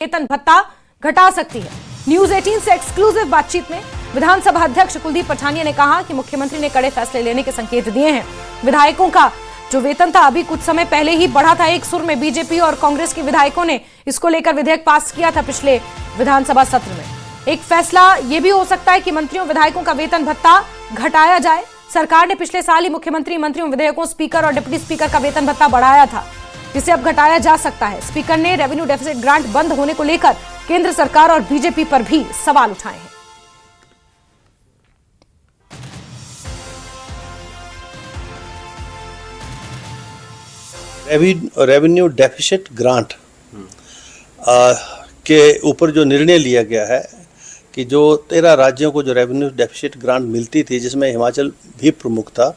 वेतन भत्ता घटा सकती है। न्यूज 18 से एक्सक्लूसिव बातचीत में विधानसभा अध्यक्ष कुलदीप पठानिया ने कहा कि मुख्यमंत्री ने कड़े फैसले लेने के संकेत दिए हैं। विधायकों का जो वेतन था अभी कुछ समय पहले ही बढ़ा था एक सुर में। बीजेपी और कांग्रेस के विधायकों ने इसको लेकर विधेयक पास किया था पिछले विधानसभा सत्र में। एक फैसला यह भी हो सकता है कि मंत्रियों विधायकों का वेतन भत्ता घटाया जाए। सरकार ने पिछले साल ही मुख्यमंत्री, मंत्रियों, विधायकों, स्पीकर और डिप्टी स्पीकर का वेतन भत्ता बढ़ाया था, जिसे अब घटाया जा सकता है। स्पीकर ने रेवेन्यू डेफिसिट ग्रांट बंद होने को लेकर केंद्र सरकार और बीजेपी पर भी सवाल उठाए हैं। रेवेन्यू डेफिसिट ग्रांट के ऊपर जो निर्णय लिया गया है कि जो 13 राज्यों को जो रेवेन्यू डेफिसिट ग्रांट मिलती थी, जिसमें हिमाचल भी प्रमुख था,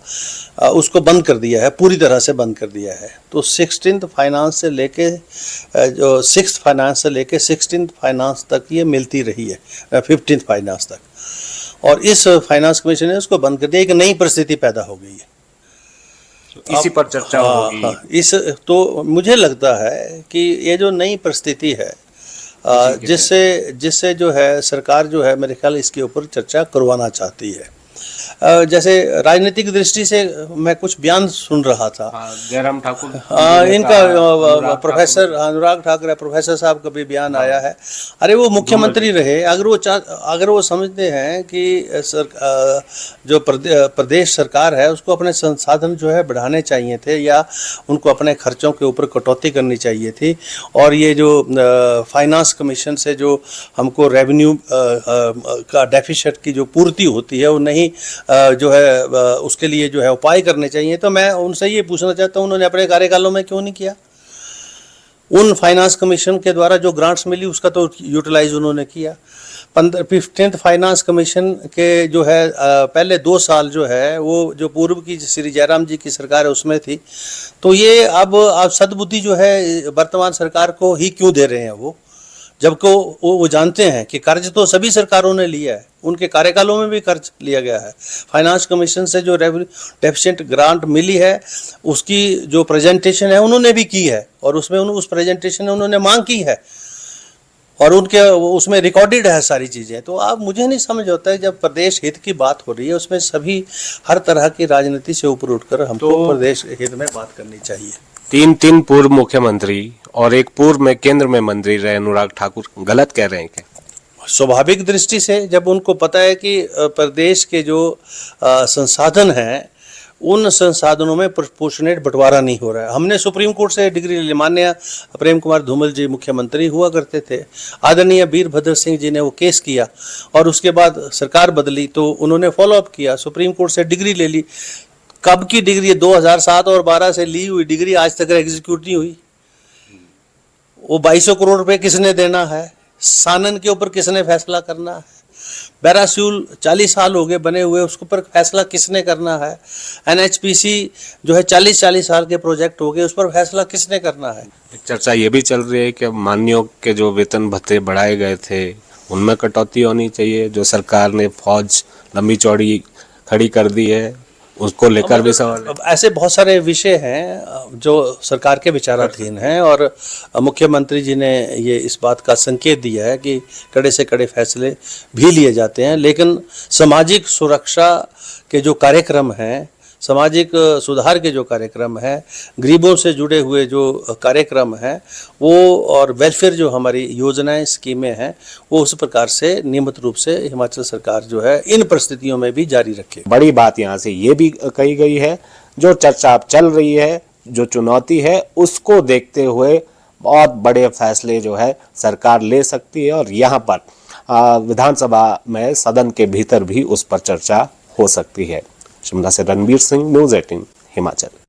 उसको बंद कर दिया है, पूरी तरह से बंद कर दिया है। तो 16th फाइनेंस से लेके जो 6th फाइनेंस से लेके 16th फाइनेंस तक ये मिलती रही है, 15th फाइनेंस तक। और इस फाइनेंस कमीशन ने उसको बंद कर दिया। एक नई परिस्थिति पैदा हो गई है, इसी पर चर्चा होगी। तो मुझे लगता है कि ये जो नई परिस्थिति है जिससे जो है सरकार जो है, मेरे ख्याल इसके ऊपर चर्चा करवाना चाहती है। जैसे राजनीतिक दृष्टि से मैं कुछ बयान सुन रहा था, जयराम ठाकुर इनका प्रोफेसर अनुराग ठाकुर प्रोफेसर साहब का भी बयान आया है। अरे वो मुख्यमंत्री रहे, अगर वो समझते हैं कि जो प्रदेश सरकार है उसको अपने संसाधन जो है बढ़ाने चाहिए थे, या उनको अपने खर्चों के ऊपर कटौती करनी चाहिए थी, और ये जो फाइनेंस कमीशन से जो हमको रेवेन्यू का डेफिसिट की जो पूर्ति होती है वो नहीं जो है उसके लिए जो है उपाय करने चाहिए। तो मैं उनसे ये पूछना चाहता हूँ, उन्होंने अपने कार्यकालों में क्यों नहीं किया? उन फाइनेंस कमीशन के द्वारा जो ग्रांट्स मिली उसका तो यूटिलाइज उन्होंने किया। 15th फाइनेंस कमीशन के जो है पहले 2 साल जो है वो जो पूर्व की श्री जयराम जी की सरकार है उसमें थी। तो ये अब सद्बुद्धि जो है वर्तमान सरकार को ही क्यों दे रहे हैं वो, जबकि वो जानते हैं कि कर्ज तो सभी सरकारों ने लिया है, उनके कार्यकालों में भी कर्ज लिया गया है। फाइनेंस कमीशन से जो रेवेन्यू डेफिसिट ग्रांट मिली है उसकी जो प्रेजेंटेशन है उन्होंने भी की है, और उसमें उस प्रेजेंटेशन में उन्होंने मांग की है, और उनके उसमें रिकॉर्डेड है सारी चीज़ें। तो अब मुझे नहीं समझ आता है, जब प्रदेश हित की बात हो रही है उसमें सभी हर तरह की राजनीति से ऊपर उठकर हमको प्रदेश हित में बात करनी चाहिए। 3 पूर्व मुख्यमंत्री और एक पूर्व में केंद्र में मंत्री रहे अनुराग ठाकुर गलत कह रहे हैं क्या? स्वाभाविक दृष्टि से जब उनको पता है कि प्रदेश के जो संसाधन हैं उन संसाधनों में प्रोपोर्शनेट बंटवारा नहीं हो रहा है। हमने सुप्रीम कोर्ट से डिग्री ले, माननीय प्रेम कुमार धूमल जी मुख्यमंत्री हुआ करते थे, आदरणीय वीरभद्र सिंह जी ने वो केस किया, और उसके बाद सरकार बदली तो उन्होंने फॉलोअप किया, सुप्रीम कोर्ट से डिग्री ले ली। कब की डिग्री? 2007 और 12 से ली हुई डिग्री आज तक एग्जीक्यूट नहीं हुई। वो 2200 करोड़ रुपए किसने देना है? सानन के ऊपर किसने फैसला करना है? बैरासूल 40 साल हो गए बने हुए, उसके ऊपर फैसला किसने करना है? NHPC जो है 40 साल के प्रोजेक्ट हो गए, उस पर फैसला किसने करना है? चर्चा ये भी चल रही है कि माननीयों के जो वेतन भत्ते बढ़ाए गए थे उनमें कटौती होनी चाहिए। जो सरकार ने फौज लंबी चौड़ी खड़ी कर दी है उसको लेकर भी सवाल है। ऐसे बहुत सारे विषय हैं जो सरकार के विचाराधीन हैं, और मुख्यमंत्री जी ने ये इस बात का संकेत दिया है कि कड़े से कड़े फैसले भी लिए जाते हैं, लेकिन सामाजिक सुरक्षा के जो कार्यक्रम हैं, सामाजिक सुधार के जो कार्यक्रम हैं, गरीबों से जुड़े हुए जो कार्यक्रम हैं वो, और वेलफेयर जो हमारी योजनाएं स्कीमें हैं वो उस प्रकार से नियमित रूप से हिमाचल सरकार जो है इन परिस्थितियों में भी जारी रखे। बड़ी बात यहाँ से ये भी कही गई है, जो चर्चा अब चल रही है, जो चुनौती है उसको देखते हुए बहुत बड़े फैसले जो है सरकार ले सकती है, और यहाँ पर विधानसभा में सदन के भीतर भी उस पर चर्चा हो सकती है। शिमला से रणबीर सिंह, न्यूज 18 हिमाचल।